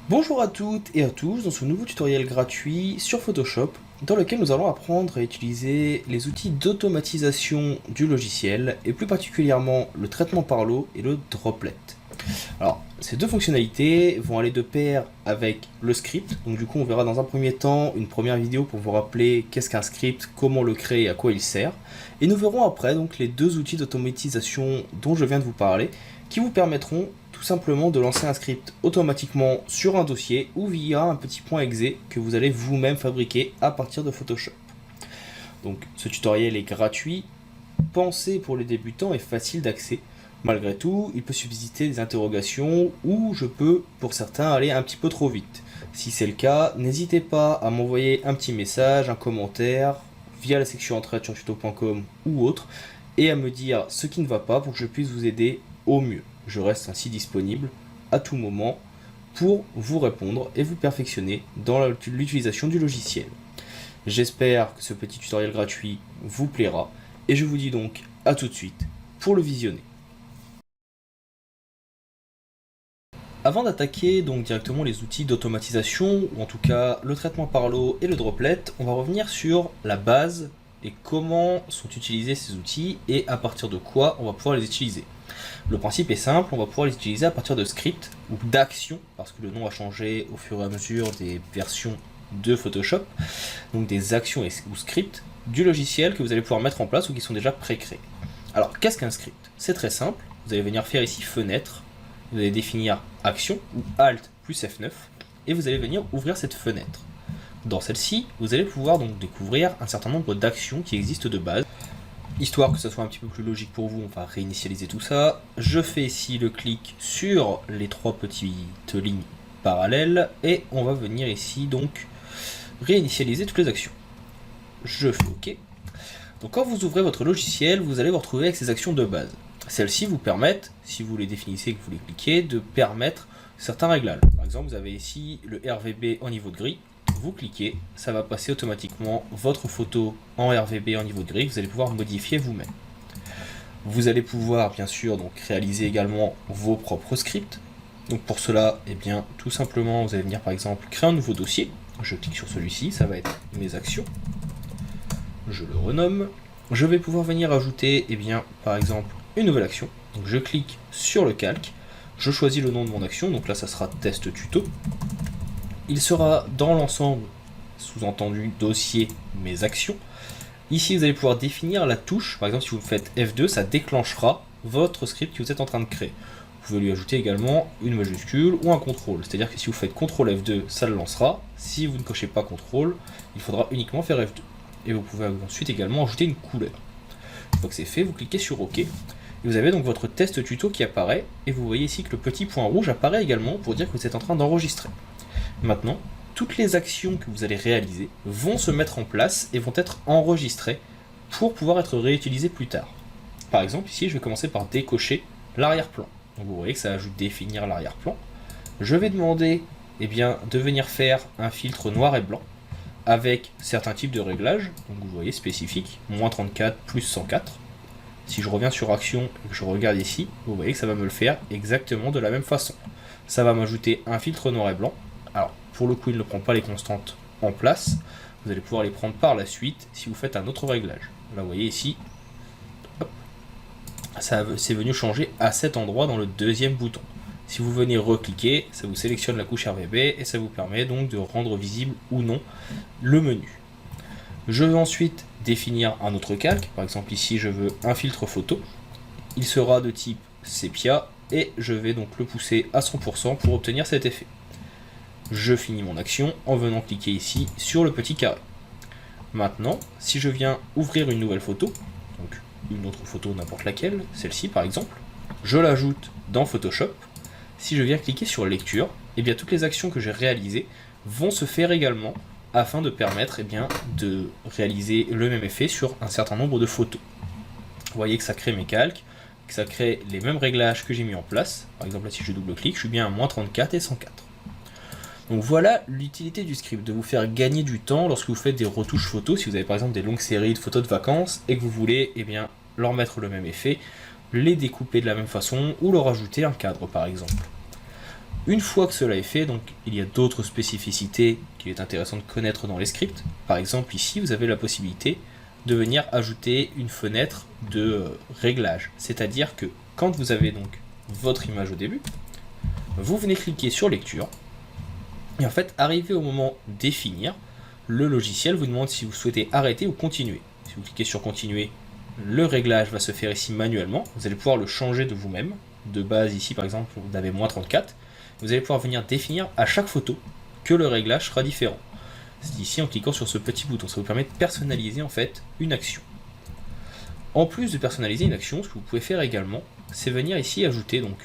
Bonjour à toutes et à tous dans ce nouveau tutoriel gratuit sur Photoshop dans lequel nous allons apprendre à utiliser les outils d'automatisation du logiciel et plus particulièrement le traitement par l'eau et le droplet. Alors ces deux fonctionnalités vont aller de pair avec le script, donc du coup on verra dans un premier temps une première vidéo pour vous rappeler qu'est-ce qu'un script, comment le créer et à quoi il sert, et nous verrons après donc les deux outils d'automatisation dont je viens de vous parler qui vous permettront tout simplement de lancer un script automatiquement sur un dossier ou via un petit point exe que vous allez vous-même fabriquer à partir de Photoshop. Donc ce tutoriel est gratuit, pensé pour les débutants et facile d'accès. Malgré tout, il peut susciter des interrogations ou je peux, pour certains, aller un petit peu trop vite. Si c'est le cas, n'hésitez pas à m'envoyer un petit message, un commentaire via la section entraide sur tuto.com ou autre et à me dire ce qui ne va pas pour que je puisse vous aider au mieux. Je reste ainsi disponible à tout moment pour vous répondre et vous perfectionner dans l'utilisation du logiciel. J'espère que ce petit tutoriel gratuit vous plaira et je vous dis donc à tout de suite pour le visionner. Avant d'attaquer donc directement les outils d'automatisation, ou en tout cas le traitement par l'eau et le droplet, on va revenir sur la base et comment sont utilisés ces outils et à partir de quoi on va pouvoir les utiliser. Le principe est simple, on va pouvoir les utiliser à partir de scripts ou d'actions, parce que le nom a changé au fur et à mesure des versions de Photoshop, donc des actions ou scripts du logiciel que vous allez pouvoir mettre en place ou qui sont déjà pré-créés. Alors qu'est-ce qu'un script? C'est très simple, vous allez venir faire ici fenêtre, vous allez définir action ou Alt plus F9 et vous allez venir ouvrir cette fenêtre. Dans celle-ci, vous allez pouvoir donc découvrir un certain nombre d'actions qui existent de base. Histoire que ça soit un petit peu plus logique pour vous, on va réinitialiser tout ça. Je fais ici le clic sur les trois petites lignes parallèles et on va venir ici donc réinitialiser toutes les actions. Je fais OK. Donc quand vous ouvrez votre logiciel, vous allez vous retrouver avec ces actions de base. Celles-ci vous permettent, si vous les définissez et que vous les cliquez, de permettre certains réglages. Par exemple, vous avez ici le RVB en niveau de gris. Vous cliquez, ça va passer automatiquement votre photo en RVB en niveau de gris que vous allez pouvoir modifier vous-même. Vous allez pouvoir bien sûr donc réaliser également vos propres scripts. Donc pour cela, eh bien, tout simplement, vous allez venir par exemple créer un nouveau dossier. Je clique sur celui-ci, ça va être mes actions. Je le renomme. Je vais pouvoir venir ajouter, eh bien, par exemple, une nouvelle action. Donc je clique sur le calque. Je choisis le nom de mon action, donc là ça sera test tuto. Il sera dans l'ensemble, sous-entendu dossier, mes actions. Ici vous allez pouvoir définir la touche, par exemple si vous faites F2, ça déclenchera votre script que vous êtes en train de créer. Vous pouvez lui ajouter également une majuscule ou un contrôle, c'est-à-dire que si vous faites CTRL F2, ça le lancera. Si vous ne cochez pas CTRL, il faudra uniquement faire F2. Et vous pouvez ensuite également ajouter une couleur. Une fois que c'est fait, vous cliquez sur OK. Et vous avez donc votre test tuto qui apparaît, et vous voyez ici que le petit point rouge apparaît également pour dire que vous êtes en train d'enregistrer. Maintenant, toutes les actions que vous allez réaliser vont se mettre en place et vont être enregistrées pour pouvoir être réutilisées plus tard. Par exemple, ici, je vais commencer par décocher l'arrière-plan. Donc vous voyez que ça ajoute définir l'arrière-plan. Je vais demander eh bien, de venir faire un filtre noir et blanc avec certains types de réglages. Donc vous voyez spécifique, moins 34, plus 104. Si je reviens sur action et que je regarde ici, vous voyez que ça va me le faire exactement de la même façon. Ça va m'ajouter un filtre noir et blanc. Alors, pour le coup, il ne prend pas les constantes en place. Vous allez pouvoir les prendre par la suite si vous faites un autre réglage. Là, vous voyez ici, hop, c'est venu changer à cet endroit dans le deuxième bouton. Si vous venez recliquer, ça vous sélectionne la couche RVB et ça vous permet donc de rendre visible ou non le menu. Je vais ensuite définir un autre calque. Par exemple, ici, je veux un filtre photo. Il sera de type sépia et je vais donc le pousser à 100% pour obtenir cet effet. Je finis mon action en venant cliquer ici sur le petit carré. Maintenant, si je viens ouvrir une nouvelle photo, donc une autre photo n'importe laquelle, celle-ci par exemple, je l'ajoute dans Photoshop. Si je viens cliquer sur lecture, eh bien toutes les actions que j'ai réalisées vont se faire également afin de permettre eh bien, de réaliser le même effet sur un certain nombre de photos. Vous voyez que ça crée mes calques, que ça crée les mêmes réglages que j'ai mis en place. Par exemple là si je double-clique, je suis bien à moins 34 et 104. Donc voilà l'utilité du script, de vous faire gagner du temps lorsque vous faites des retouches photos, si vous avez par exemple des longues séries de photos de vacances et que vous voulez eh bien, leur mettre le même effet, les découper de la même façon ou leur ajouter un cadre par exemple. Une fois que cela est fait, donc il y a d'autres spécificités qu'il est intéressant de connaître dans les scripts. Par exemple, ici, vous avez la possibilité de venir ajouter une fenêtre de réglage. C'est-à-dire que quand vous avez donc votre image au début, vous venez cliquer sur lecture, et en fait, arrivé au moment définir, le logiciel vous demande si vous souhaitez arrêter ou continuer. Si vous cliquez sur continuer, le réglage va se faire ici manuellement. Vous allez pouvoir le changer de vous-même. De base, ici par exemple, vous avez -34. Vous allez pouvoir venir définir à chaque photo que le réglage sera différent. C'est ici en cliquant sur ce petit bouton. Ça vous permet de personnaliser en fait une action. En plus de personnaliser une action, ce que vous pouvez faire également, c'est venir ici ajouter donc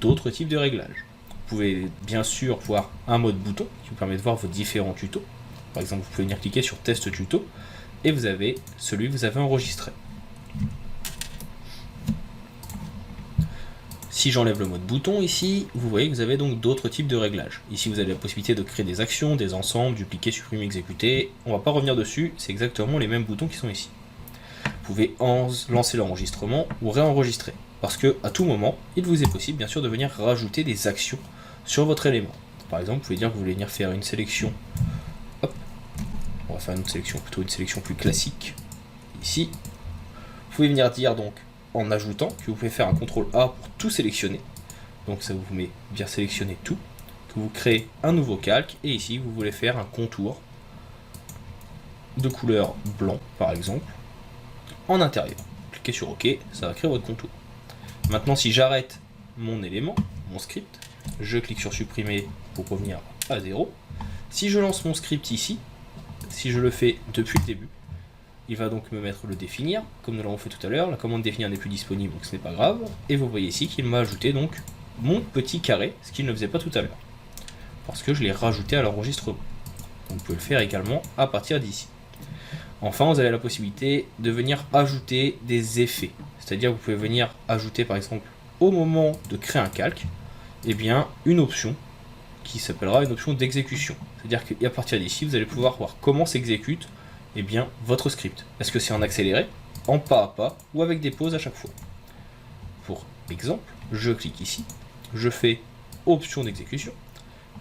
d'autres types de réglages. Vous pouvez bien sûr voir un mode bouton qui vous permet de voir vos différents tutos. Par exemple, vous pouvez venir cliquer sur test tuto et vous avez celui que vous avez enregistré. Si j'enlève le mode bouton ici, vous voyez que vous avez donc d'autres types de réglages. Ici, vous avez la possibilité de créer des actions, des ensembles, dupliquer, supprimer, exécuter. On ne va pas revenir dessus, c'est exactement les mêmes boutons qui sont ici. Vous pouvez lancer l'enregistrement ou réenregistrer. Parce que à tout moment, il vous est possible bien sûr de venir rajouter des actions sur votre élément. Par exemple, vous pouvez dire que vous voulez venir faire une sélection. Hop, on va faire une sélection, plutôt une sélection plus classique. Ici, vous pouvez venir dire donc en ajoutant que vous pouvez faire un CTRL A pour tout sélectionner. Donc ça vous met bien sélectionner tout. Que vous créez un nouveau calque et ici vous voulez faire un contour de couleur blanc par exemple en intérieur. Cliquez sur OK, ça va créer votre contour. Maintenant si j'arrête mon élément, mon script, je clique sur supprimer pour revenir à 0. Si je lance mon script ici, si je le fais depuis le début, il va donc me mettre le définir, comme nous l'avons fait tout à l'heure. La commande définir n'est plus disponible, donc ce n'est pas grave. Et vous voyez ici qu'il m'a ajouté donc mon petit carré, ce qu'il ne faisait pas tout à l'heure. Parce que je l'ai rajouté à l'enregistrement. Vous pouvez le faire également à partir d'ici. Enfin, vous avez la possibilité de venir ajouter des effets. C'est-à-dire que vous pouvez venir ajouter par exemple au moment de créer un calque, eh bien, une option qui s'appellera une option d'exécution. C'est-à-dire qu'à partir d'ici, vous allez pouvoir voir comment s'exécute eh bien, votre script. Est-ce que c'est en accéléré, en pas à pas ou avec des pauses à chaque fois? Pour exemple, je clique ici, je fais option d'exécution,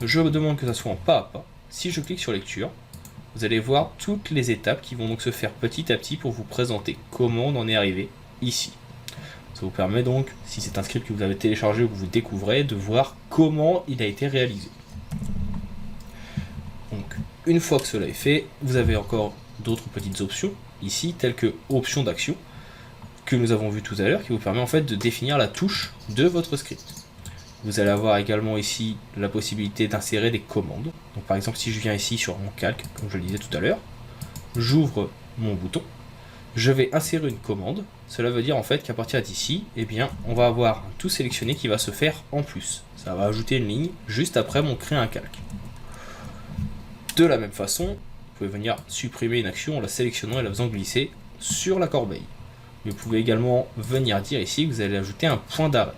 je demande que ça soit en pas à pas. Si je clique sur lecture, vous allez voir toutes les étapes qui vont donc se faire petit à petit pour vous présenter comment on en est arrivé ici. Ça vous permet donc, si c'est un script que vous avez téléchargé ou que vous découvrez, de voir comment il a été réalisé. Donc, une fois que cela est fait, vous avez encore d'autres petites options ici, telles que option d'action, que nous avons vu tout à l'heure, qui vous permet en fait de définir la touche de votre script. Vous allez avoir également ici la possibilité d'insérer des commandes. Donc par exemple, si je viens ici sur mon calque, comme je le disais tout à l'heure, j'ouvre mon bouton, je vais insérer une commande. Cela veut dire en fait qu'à partir d'ici, eh bien, on va avoir un tout sélectionné qui va se faire en plus. Ça va ajouter une ligne juste après mon créer un calque. De la même façon, vous pouvez venir supprimer une action en la sélectionnant et la faisant glisser sur la corbeille. Vous pouvez également venir dire ici que vous allez ajouter un point d'arrêt.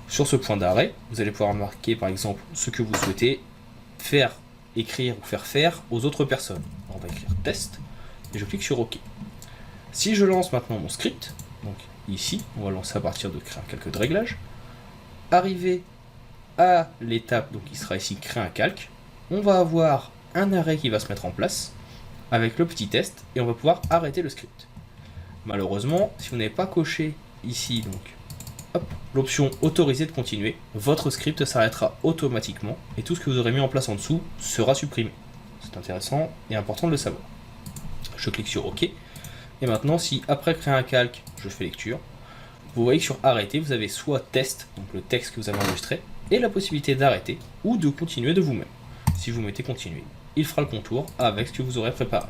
Sur ce point d'arrêt, vous allez pouvoir marquer par exemple ce que vous souhaitez faire écrire ou faire faire aux autres personnes. On va écrire test et je clique sur OK. Si je lance maintenant mon script, donc ici, on va lancer à partir de créer un calque de réglage, arrivé à l'étape donc qui sera ici créer un calque, on va avoir un arrêt qui va se mettre en place avec le petit test et on va pouvoir arrêter le script. Malheureusement, si vous n'avez pas coché ici donc l'option autoriser de continuer, votre script s'arrêtera automatiquement et tout ce que vous aurez mis en place en dessous sera supprimé. C'est intéressant et important de le savoir. Je clique sur OK. Et maintenant, si après créer un calque, je fais lecture, vous voyez que sur arrêter, vous avez soit test, donc le texte que vous avez enregistré, et la possibilité d'arrêter ou de continuer de vous-même. Si vous mettez continuer, il fera le contour avec ce que vous aurez préparé.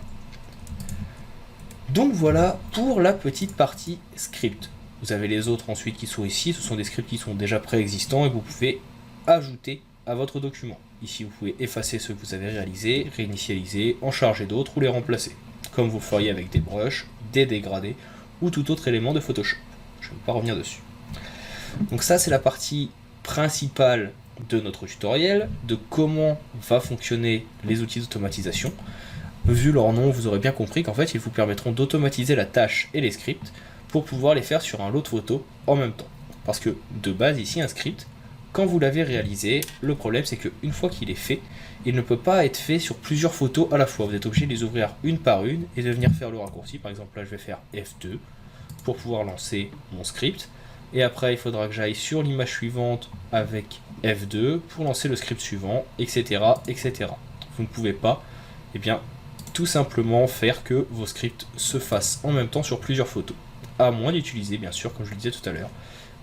Donc voilà pour la petite partie script. Vous avez les autres ensuite qui sont ici, ce sont des scripts qui sont déjà préexistants et que vous pouvez ajouter à votre document. Ici vous pouvez effacer ceux que vous avez réalisés, réinitialiser, en charger d'autres ou les remplacer, comme vous le feriez avec des brushes, des dégradés ou tout autre élément de Photoshop. Je ne vais pas revenir dessus. Donc ça c'est la partie principale de notre tutoriel, de comment va fonctionner les outils d'automatisation. Vu leur nom, vous aurez bien compris qu'en fait ils vous permettront d'automatiser la tâche et les scripts pour pouvoir les faire sur un lot de photos en même temps. Parce que de base ici un script, quand vous l'avez réalisé, le problème c'est qu'une fois qu'il est fait, il ne peut pas être fait sur plusieurs photos à la fois. Vous êtes obligé de les ouvrir une par une et de venir faire le raccourci. Par exemple là je vais faire F2 pour pouvoir lancer mon script. Et après il faudra que j'aille sur l'image suivante avec F2 pour lancer le script suivant, etc. etc. Vous ne pouvez pas, eh bien, tout simplement faire que vos scripts se fassent en même temps sur plusieurs photos. À moins d'utiliser, bien sûr, comme je le disais tout à l'heure,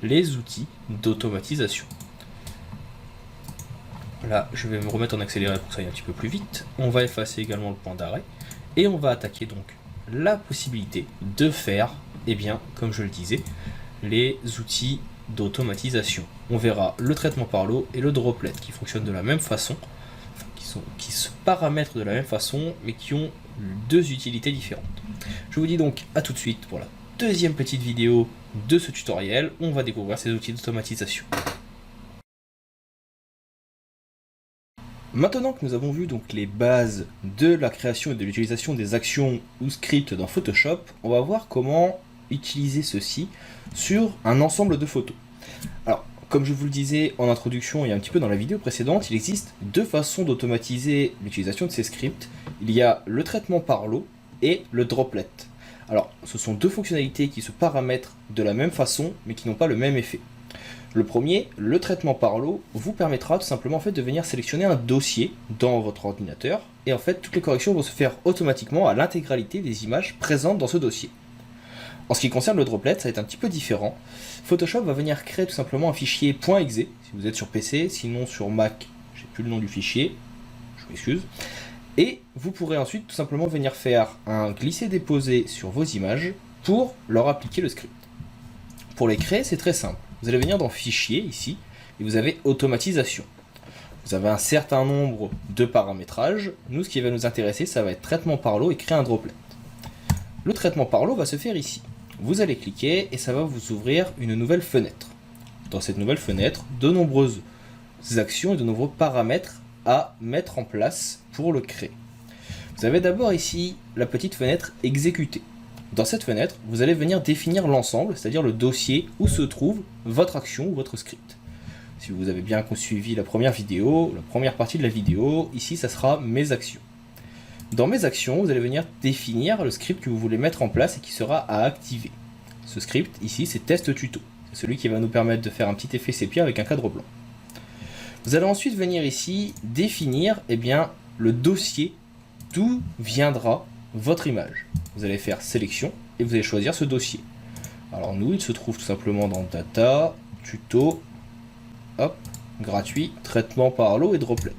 les outils d'automatisation. Là, je vais me remettre en accéléré pour que ça aille un petit peu plus vite. On va effacer également le point d'arrêt. Et on va attaquer donc la possibilité de faire, eh bien, comme je le disais, les outils d'automatisation. On verra le traitement par l'eau et le droplet qui fonctionnent de la même façon, qui se paramètrent de la même façon, mais qui ont deux utilités différentes. Je vous dis donc à tout de suite pour la deuxième petite vidéo de ce tutoriel. On va découvrir ces outils d'automatisation. Maintenant que nous avons vu donc les bases de la création et de l'utilisation des actions ou scripts dans Photoshop, on va voir comment utiliser ceci sur un ensemble de photos. Alors, comme je vous le disais en introduction et un petit peu dans la vidéo précédente, il existe deux façons d'automatiser l'utilisation de ces scripts. Il y a le traitement par l'eau et le droplet. Alors, ce sont deux fonctionnalités qui se paramètrent de la même façon, mais qui n'ont pas le même effet. Le premier, le traitement par l'eau, vous permettra tout simplement en fait, de venir sélectionner un dossier dans votre ordinateur, et en fait, toutes les corrections vont se faire automatiquement à l'intégralité des images présentes dans ce dossier. En ce qui concerne le droplet, ça va être un petit peu différent. Photoshop va venir créer tout simplement un fichier .exe, si vous êtes sur PC, sinon sur Mac, j'ai plus le nom du fichier, je m'excuse. Et vous pourrez ensuite tout simplement venir faire un glisser-déposer sur vos images pour leur appliquer le script. Pour les créer, c'est très simple. Vous allez venir dans Fichier, ici, et vous avez Automatisation. Vous avez un certain nombre de paramétrages. Nous, ce qui va nous intéresser, ça va être Traitement par l'eau et créer un droplet. Le traitement par l'eau va se faire ici. Vous allez cliquer et ça va vous ouvrir une nouvelle fenêtre. Dans cette nouvelle fenêtre, de nombreuses actions et de nombreux paramètres à mettre en place pour le créer. Vous avez d'abord ici la petite fenêtre Exécuter. Dans cette fenêtre, vous allez venir définir l'ensemble, c'est-à-dire le dossier où se trouve votre action ou votre script. Si vous avez bien suivi la première vidéo, la première partie de la vidéo, ici ça sera Mes actions. Dans Mes actions, vous allez venir définir le script que vous voulez mettre en place et qui sera à activer. Ce script, ici, c'est Test Tuto. C'est celui qui va nous permettre de faire un petit effet sépia avec un cadre blanc. Vous allez ensuite venir ici définir le dossier d'où viendra votre image. Vous allez faire Sélection et vous allez choisir ce dossier. Alors nous, il se trouve tout simplement dans Data, Tuto, hop, Gratuit, Traitement par l'eau et Droplet.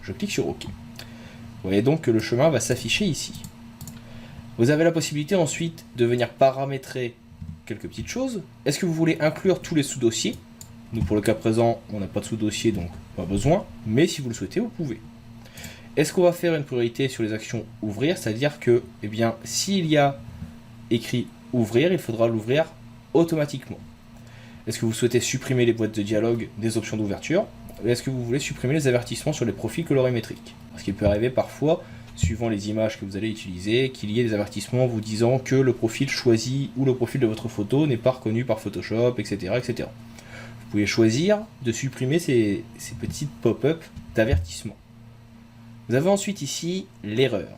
Je clique sur OK. Vous voyez donc que le chemin va s'afficher ici. Vous avez la possibilité ensuite de venir paramétrer quelques petites choses. Est-ce que vous voulez inclure tous les sous-dossiers? Nous, pour le cas présent, on n'a pas de sous-dossier, donc pas besoin. Mais si vous le souhaitez, vous pouvez. Est-ce qu'on va faire une priorité sur les actions ouvrir? C'est-à-dire que, s'il y a écrit ouvrir, il faudra l'ouvrir automatiquement. Est-ce que vous souhaitez supprimer les boîtes de dialogue des options d'ouverture? Ou est-ce que vous voulez supprimer les avertissements sur les profils colorimétriques? Parce qu'il peut arriver parfois, suivant les images que vous allez utiliser, qu'il y ait des avertissements vous disant que le profil choisi ou le profil de votre photo n'est pas reconnu par Photoshop, etc., etc. Vous pouvez choisir de supprimer ces petites pop-up d'avertissement. Vous avez ensuite ici l'erreur.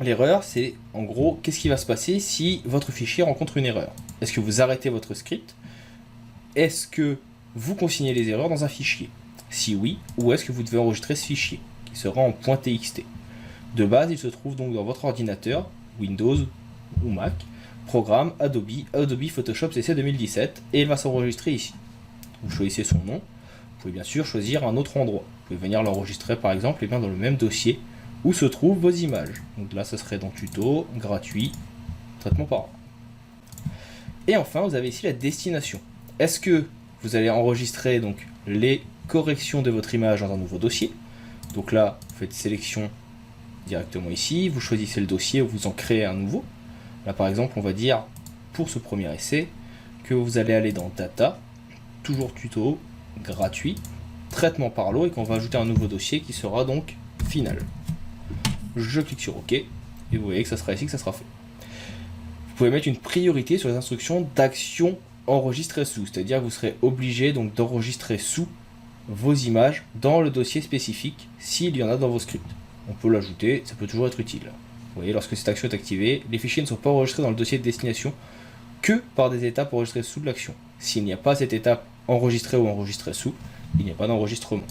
L'erreur, c'est en gros, qu'est-ce qui va se passer si votre fichier rencontre une erreur? Est-ce que vous arrêtez votre script? Est-ce que vous consignez les erreurs dans un fichier? Si oui, où est-ce que vous devez enregistrer ce fichier, qui sera en .txt? De base, il se trouve donc dans votre ordinateur, Windows ou Mac, Programme, Adobe Photoshop CC 2017, et il va s'enregistrer ici. Vous choisissez son nom, vous pouvez bien sûr choisir un autre endroit. Vous pouvez venir l'enregistrer par exemple dans le même dossier où se trouvent vos images. Donc là, ça serait dans Tuto, Gratuit, Traitement par l'eau. Et enfin, vous avez ici la destination. Est-ce que vous allez enregistrer donc les corrections de votre image dans un nouveau dossier? Donc là, vous faites sélection directement ici, vous choisissez le dossier ou vous en créez un nouveau. Là par exemple, on va dire pour ce premier essai que vous allez aller dans Data, toujours Tuto, Gratuit, Traitement par l'eau et qu'on va ajouter un nouveau dossier qui sera donc Final. Je clique sur OK et vous voyez que ça sera ici que ça sera fait. Vous pouvez mettre une priorité sur les instructions d'action enregistrer sous, c'est-à-dire que vous serez obligé donc d'enregistrer sous vos images dans le dossier spécifique s'il y en a dans vos scripts. On peut l'ajouter, ça peut toujours être utile. Vous voyez, lorsque cette action est activée, les fichiers ne sont pas enregistrés dans le dossier de destination que par des étapes enregistrées sous de l'action. S'il n'y a pas cette étape enregistrée ou enregistrée sous, il n'y a pas d'enregistrement.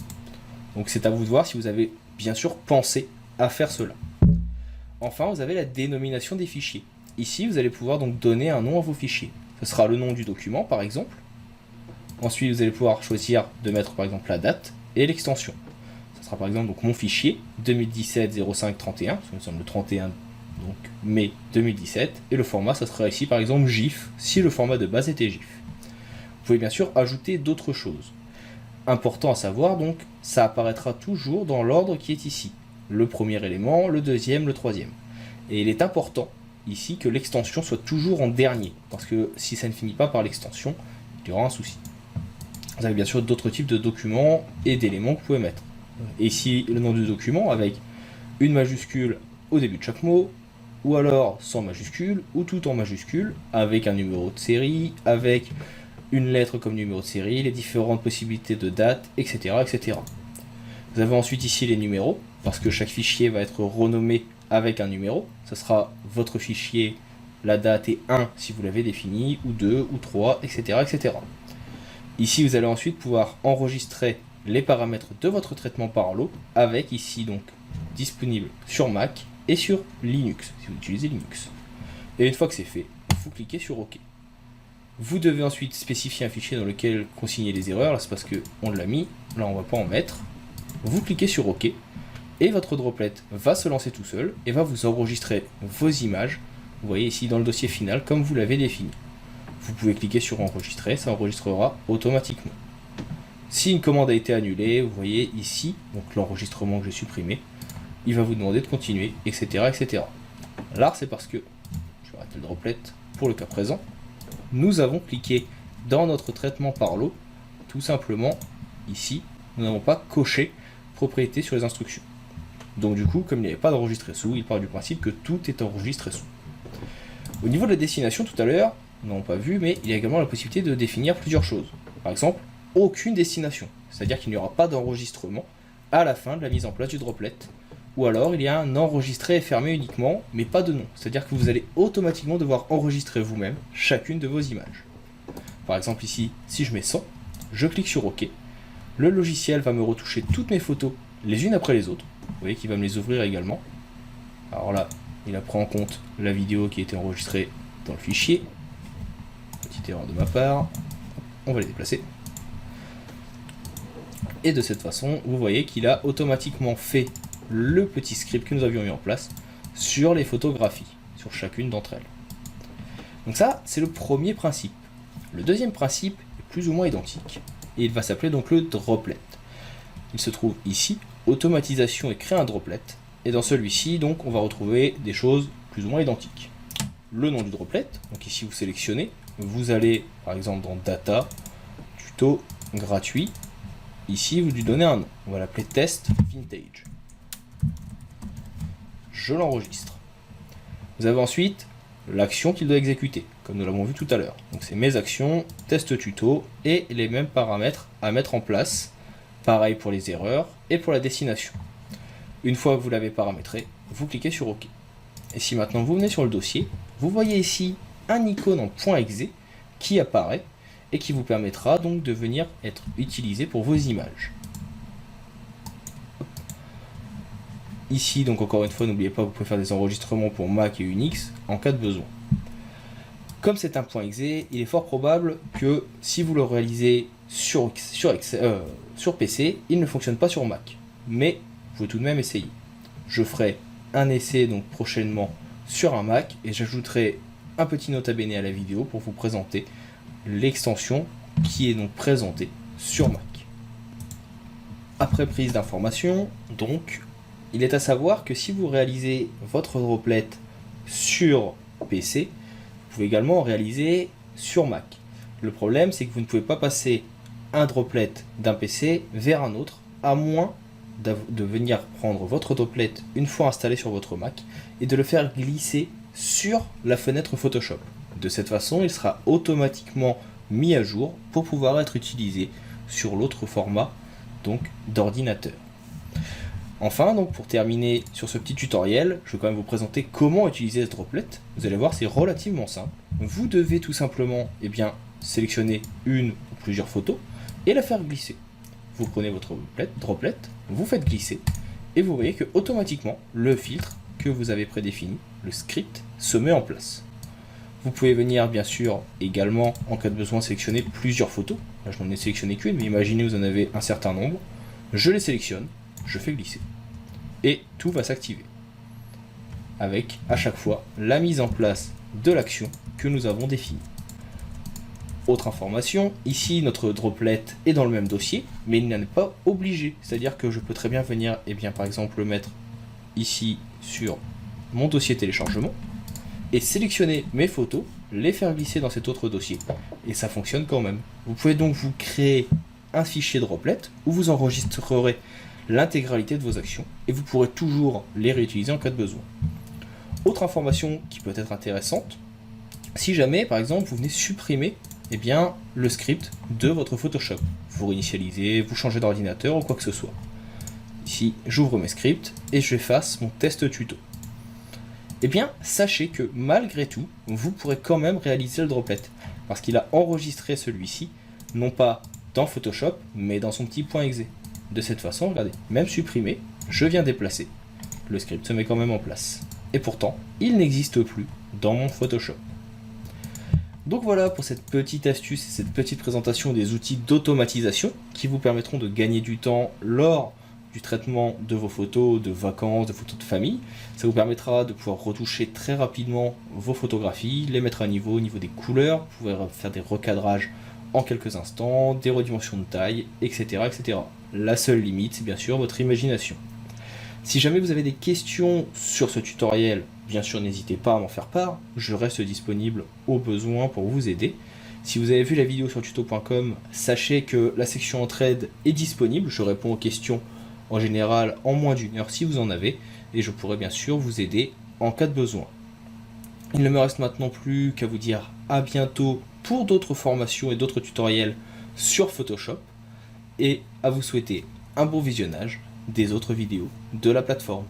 Donc c'est à vous de voir si vous avez bien sûr pensé à faire cela. Enfin, vous avez la dénomination des fichiers. Ici, vous allez pouvoir donc donner un nom à vos fichiers. Ce sera le nom du document par exemple. Ensuite, vous allez pouvoir choisir de mettre par exemple la date et l'extension. Ce sera par exemple donc mon fichier 2017-05-31, nous sommes le 31 donc mai 2017, et le format ça sera ici par exemple GIF si le format de base était GIF. Vous pouvez bien sûr ajouter d'autres choses. Important à savoir donc, ça apparaîtra toujours dans l'ordre qui est ici. Le premier élément, le deuxième, le troisième. Et il est important ici que l'extension soit toujours en dernier, parce que si ça ne finit pas par l'extension, il y aura un souci. Vous avez bien sûr d'autres types de documents et d'éléments que vous pouvez mettre. Et ici, le nom du document avec une majuscule au début de chaque mot, ou alors sans majuscule, ou tout en majuscule, avec un numéro de série, avec une lettre comme numéro de série, les différentes possibilités de date, etc., etc. Vous avez ensuite ici les numéros, parce que chaque fichier va être renommé avec un numéro. Ça sera votre fichier, la date et 1 si vous l'avez défini, ou 2, ou 3, etc., etc. Ici, vous allez ensuite pouvoir enregistrer les paramètres de votre traitement Parlo avec ici donc disponible sur Mac et sur Linux, si vous utilisez Linux. Et une fois que c'est fait, vous cliquez sur OK. Vous devez ensuite spécifier un fichier dans lequel consigner les erreurs. Là, c'est parce qu'on l'a mis. Là, on ne va pas en mettre. Vous cliquez sur OK. Et votre droplet va se lancer tout seul et va vous enregistrer vos images. Vous voyez ici dans le dossier final comme vous l'avez défini. Vous pouvez cliquer sur enregistrer, ça enregistrera automatiquement. Si une commande a été annulée, vous voyez ici, donc l'enregistrement que j'ai supprimé, il va vous demander de continuer, etc. etc. Là, c'est parce que, je vais arrêter le droplet pour le cas présent, nous avons cliqué dans notre traitement Parlo, tout simplement ici, nous n'avons pas coché propriété sur les instructions. Donc du coup, comme il n'y avait pas d'enregistré sous, il part du principe que tout est enregistré sous. Au niveau de la destination, tout à l'heure, nous n'avons pas vu, mais il y a également la possibilité de définir plusieurs choses. Par exemple, aucune destination, c'est-à-dire qu'il n'y aura pas d'enregistrement à la fin de la mise en place du droplet. Ou alors, il y a un enregistré et fermé uniquement, mais pas de nom, c'est-à-dire que vous allez automatiquement devoir enregistrer vous-même chacune de vos images. Par exemple ici, si je mets 100, je clique sur OK, le logiciel va me retoucher toutes mes photos les unes après les autres. Vous voyez qu'il va me les ouvrir également. Alors là, il a pris en compte la vidéo qui a été enregistrée dans le fichier. Petite erreur de ma part. On va les déplacer. Et de cette façon, vous voyez qu'il a automatiquement fait le petit script que nous avions mis en place sur les photographies, sur chacune d'entre elles. Donc ça, c'est le premier principe. Le deuxième principe est plus ou moins identique. Et il va s'appeler donc le droplet. Il se trouve ici, automatisation et créer un droplet. Et dans celui-ci, donc, on va retrouver des choses plus ou moins identiques. Le nom du droplet, donc ici vous sélectionnez, vous allez par exemple dans Data, Tuto, Gratuit. Ici, vous lui donnez un nom. On va l'appeler Test Vintage. Je l'enregistre. Vous avez ensuite l'action qu'il doit exécuter, comme nous l'avons vu tout à l'heure. Donc c'est mes actions, test tuto, et les mêmes paramètres à mettre en place. Pareil pour les erreurs et pour la destination. Une fois que vous l'avez paramétré, vous cliquez sur OK. Et si maintenant vous venez sur le dossier, vous voyez ici un icône en .exe qui apparaît et qui vous permettra donc de venir être utilisé pour vos images. Ici, donc encore une fois, n'oubliez pas, vous pouvez faire des enregistrements pour Mac et Unix en cas de besoin. Comme c'est un .exe, il est fort probable que si vous le réalisez sur PC, il ne fonctionne pas sur Mac. Mais vous pouvez tout de même essayer. Je ferai un essai donc prochainement sur un Mac et j'ajouterai un petit nota bene à la vidéo pour vous présenter l'extension qui est donc présentée sur Mac. Après prise d'information, donc, il est à savoir que si vous réalisez votre droplet sur PC, vous pouvez également en réaliser sur Mac. Le problème, c'est que vous ne pouvez pas passer un droplet d'un PC vers un autre, à moins de venir prendre votre droplet une fois installé sur votre Mac et de le faire glisser sur la fenêtre Photoshop. De cette façon, il sera automatiquement mis à jour pour pouvoir être utilisé sur l'autre format donc d'ordinateur. Enfin, donc pour terminer sur ce petit tutoriel, je vais quand même vous présenter comment utiliser ce droplet. Vous allez voir, c'est relativement simple. Vous devez tout simplement sélectionner une ou plusieurs photos et la faire glisser. Vous prenez votre droplet, vous faites glisser et vous voyez que automatiquement le filtre que vous avez prédéfini, le script, se met en place. Vous pouvez venir bien sûr également en cas de besoin sélectionner plusieurs photos. Là je n'en ai sélectionné qu'une, mais imaginez vous en avez un certain nombre. Je les sélectionne, je fais glisser. Et tout va s'activer. Avec à chaque fois la mise en place de l'action que nous avons définie. Autre information, ici notre droplet est dans le même dossier, mais il n'est pas obligé. C'est-à-dire que je peux très bien venir, par exemple, le mettre ici sur mon dossier téléchargement et sélectionner mes photos, les faire glisser dans cet autre dossier. Et ça fonctionne quand même. Vous pouvez donc vous créer un fichier droplet où vous enregistrerez l'intégralité de vos actions et vous pourrez toujours les réutiliser en cas de besoin. Autre information qui peut être intéressante, si jamais par exemple vous venez supprimer le script de votre Photoshop, vous réinitialisez, vous changez d'ordinateur ou quoi que ce soit. Ici j'ouvre mes scripts et je fasse mon test tuto. Sachez que malgré tout, vous pourrez quand même réaliser le droplet parce qu'il a enregistré celui-ci, non pas dans Photoshop, mais dans son petit .exe. De cette façon, regardez, même supprimé, je viens déplacer. Le script se met quand même en place. Et pourtant, il n'existe plus dans mon Photoshop. Donc voilà pour cette petite astuce et cette petite présentation des outils d'automatisation qui vous permettront de gagner du temps lors du traitement de vos photos de vacances, de photos de famille. Ça vous permettra de pouvoir retoucher très rapidement vos photographies, les mettre à niveau au niveau des couleurs, vous pouvez faire des recadrages en quelques instants, des redimensions de taille, etc., etc. La seule limite, c'est bien sûr votre imagination. Si jamais vous avez des questions sur ce tutoriel, bien sûr n'hésitez pas à m'en faire part, je reste disponible au besoin pour vous aider. Si vous avez vu la vidéo sur tuto.com, sachez que la section entraide est disponible, je réponds aux questions en général en moins d'une heure si vous en avez, et je pourrai bien sûr vous aider en cas de besoin. Il ne me reste maintenant plus qu'à vous dire à bientôt pour d'autres formations et d'autres tutoriels sur Photoshop, et à vous souhaiter un bon visionnage des autres vidéos de la plateforme.